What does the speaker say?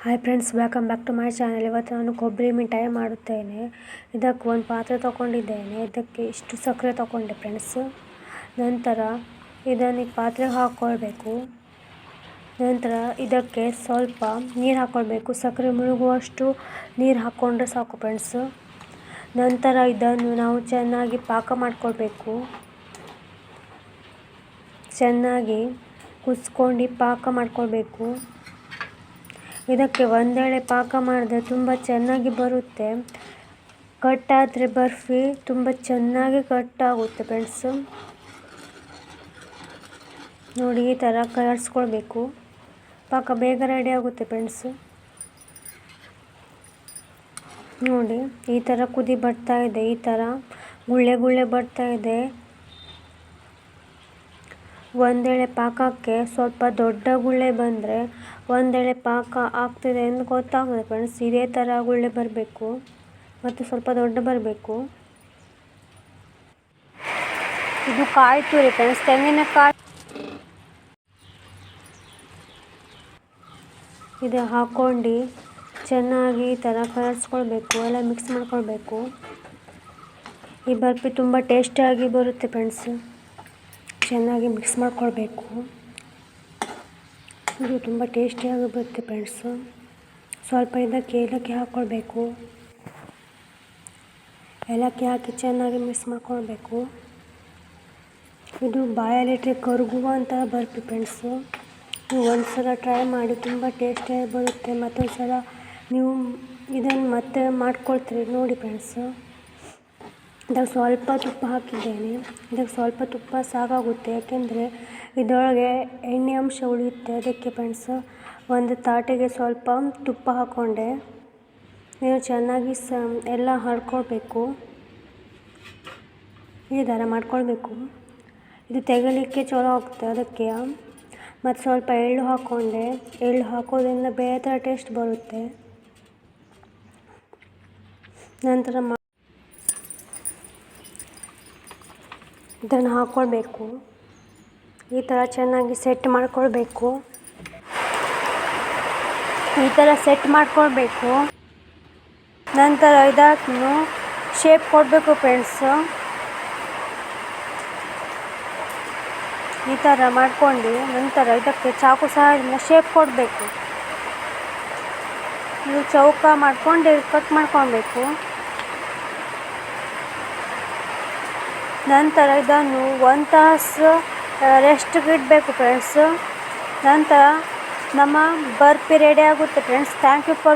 Hi friends, welcome back to my channel. ಇವತ್ತು ನಾನು ಕೊಬ್ಬರಿ ಮಿಠಾಯಿ ಮಾಡುತ್ತೇನೆ. ಇದಕ್ಕೆ ಒಂದು ಪಾತ್ರೆ ತೊಗೊಂಡಿದ್ದೇನೆ. ಇದಕ್ಕೆ ಇಷ್ಟು ಸಕ್ಕರೆ ತೊಗೊಂಡೆ ಫ್ರೆಂಡ್ಸ್. ನಂತರ ಇದನ್ನು ಈ ಪಾತ್ರೆಗೆ ಹಾಕ್ಕೊಳ್ಬೇಕು. ನಂತರ ಇದಕ್ಕೆ ಸ್ವಲ್ಪ ನೀರು ಹಾಕ್ಕೊಳ್ಬೇಕು. ಸಕ್ಕರೆ ಮುಳುಗುವಷ್ಟು ನೀರು ಹಾಕ್ಕೊಂಡ್ರೆ ಸಾಕು ಫ್ರೆಂಡ್ಸ್. ನಂತರ ಇದನ್ನು ನಾವು ಚೆನ್ನಾಗಿ ಪಾಕ ಮಾಡ್ಕೊಳ್ಬೇಕು. ಚೆನ್ನಾಗಿ ಕುದಿಸ್ಕೊಂಡು ಪಾಕ ಮಾಡ್ಕೊಳ್ಬೇಕು. ಇದಕ್ಕೆ ಒಂದೆಳೆ ಪಾಕ ಮಾಡಿದ್ರೆ ತುಂಬ ಚೆನ್ನಾಗಿ ಬರುತ್ತೆ. ಕಟ್ಟಾದರೆ ಬರ್ಫಿ ತುಂಬ ಚೆನ್ನಾಗಿ ಕಟ್ಟಾಗುತ್ತೆ ಫ್ರೆಂಡ್ಸ್. ನೋಡಿ, ಈ ಥರ ಕಲರ್ಸ್ಕೊಳ್ಬೇಕು. ಪಾಕ ಬೇಗ ರೆಡಿ ಆಗುತ್ತೆ ಫ್ರೆಂಡ್ಸ್. ನೋಡಿ, ಈ ಥರ ಕುದಿ ಬರ್ತಾ ಇದೆ. ಈ ಥರ ಗುಳ್ಳೆ ಗುಳ್ಳೆ ಬರ್ತಾ ಇದೆ. ಒಂದೆಳೆ ಪಾಕಕ್ಕೆ ಸ್ವಲ್ಪ ದೊಡ್ಡ ಗುಳ್ಳೆ ಬಂದರೆ ಒಂದೆಳೆ ಪಾಕ ಆಗ್ತಿದೆ ಎಂದು ಗೊತ್ತಾಗುತ್ತೆ ಫ್ರೆಂಡ್ಸ್. ಇದೇ ಥರ ಗುಳ್ಳೆ ಬರಬೇಕು ಮತ್ತು ಸ್ವಲ್ಪ ದೊಡ್ಡ ಬರಬೇಕು. ಇದು ಕಾಯಿ ತುರಿ ಫ್ರೆಂಡ್ಸ್, ತೆಂಗಿನಕಾಯಿ. ಇದು ಹಾಕ್ಕೊಂಡು ಚೆನ್ನಾಗಿ ಈ ಥರ ಕಲರ್ಸ್ಕೊಳ್ಬೇಕು. ಎಲ್ಲ ಮಿಕ್ಸ್ ಮಾಡ್ಕೊಳ್ಬೇಕು. ಈ ಬರ್ಫಿ ತುಂಬ ಟೇಸ್ಟಿಯಾಗಿ ಬರುತ್ತೆ ಫ್ರೆಂಡ್ಸ್. ಚೆನ್ನಾಗಿ ಮಿಕ್ಸ್ ಮಾಡ್ಕೊಳ್ಬೇಕು. ಇದು ತುಂಬ ಟೇಸ್ಟಿಯಾಗಿ ಬರುತ್ತೆ ಫ್ರೆಂಡ್ಸು. ಸ್ವಲ್ಪ ಇದಕ್ಕೆ ಏಲಕ್ಕಿ ಹಾಕ್ಕೊಳ್ಬೇಕು. ಏಲಕ್ಕಿ ಹಾಕಿ ಚೆನ್ನಾಗಿ ಮಿಕ್ಸ್ ಮಾಡ್ಕೊಳ್ಬೇಕು. ಇದು ಬಾಯಲ್ಲಿಟ್ಟರೆ ಕರಗುವಂಥ ಬರ್ಫಿ ಫ್ರೆಂಡ್ಸು. ನೀವು ಒಂದು ಸಲ ಟ್ರೈ ಮಾಡಿ, ತುಂಬ ಟೇಸ್ಟಿಯಾಗಿ ಬರುತ್ತೆ. ಮತ್ತೊಂದು ಸಲ ನೀವು ಇದನ್ನು ಮತ್ತೆ ಮಾಡ್ಕೊಳ್ತೀರಿ ನೋಡಿ ಫ್ರೆಂಡ್ಸು. ಇದಕ್ಕೆ ಸ್ವಲ್ಪ ತುಪ್ಪ ಹಾಕಿದ್ದೇನೆ. ಇದಕ್ಕೆ ಸ್ವಲ್ಪ ತುಪ್ಪ ಸಾಕಾಗುತ್ತೆ, ಯಾಕೆಂದರೆ ಇದರೊಳಗೆ ಎಣ್ಣೆ ಅಂಶ ಉಳಿಯುತ್ತೆ. ಅದಕ್ಕೆ ಫ್ರೆಂಡ್ಸ್ ಒಂದು ತಾಟಿಗೆ ಸ್ವಲ್ಪ ತುಪ್ಪ ಹಾಕ್ಕೊಂಡೆ. ನೀವು ಚೆನ್ನಾಗಿ ಎಲ್ಲ ಹರ್ಕೊಳ್ಬೇಕು. ಈ ಥರ ಮಾಡ್ಕೊಳ್ಬೇಕು. ಇದು ತೆಗಿಲಿಕ್ಕೆ ಚಲೋ ಆಗುತ್ತೆ. ಅದಕ್ಕೆ ಮತ್ತು ಸ್ವಲ್ಪ ಎಳ್ಳು ಹಾಕ್ಕೊಂಡೆ. ಎಳ್ಳು ಹಾಕೋದ್ರಿಂದ ಬೇರೆ ಥರ ಟೇಸ್ಟ್ ಬರುತ್ತೆ. ನಂತರ ಇದನ್ನು ಹಾಕ್ಕೊಳ್ಬೇಕು. ಈ ಥರ ಚೆನ್ನಾಗಿ ಸೆಟ್ ಮಾಡ್ಕೊಳ್ಬೇಕು. ಈ ಥರ ಸೆಟ್ ಮಾಡ್ಕೊಳ್ಬೇಕು. ನಂತರ ಇದನ್ನು ಶೇಪ್ ಕೊಡಬೇಕು ಫ್ರೆಂಡ್ಸ್. ಈ ಥರ ಮಾಡ್ಕೊಂಡು ನಂತರ ಇದಕ್ಕೆ ಚಾಕು ಸಹಾಯದಿಂದ ಶೇಪ್ ಕೊಡಬೇಕು. ಇದು ಚೌಕ ಮಾಡ್ಕೊಂಡು ಕಟ್ ಮಾಡ್ಕೊಳ್ಬೇಕು. ನಂತರ ಇದನ್ನು 1 ತಾಸು ರೆಸ್ಟ್ಗೆ ಇಡಬೇಕು ಫ್ರೆಂಡ್ಸ್. ನಂತರ ನಮ್ಮ ಬರ್ಫಿ ರೆಡಿ ಆಗುತ್ತೆ ಫ್ರೆಂಡ್ಸ್. Thank you for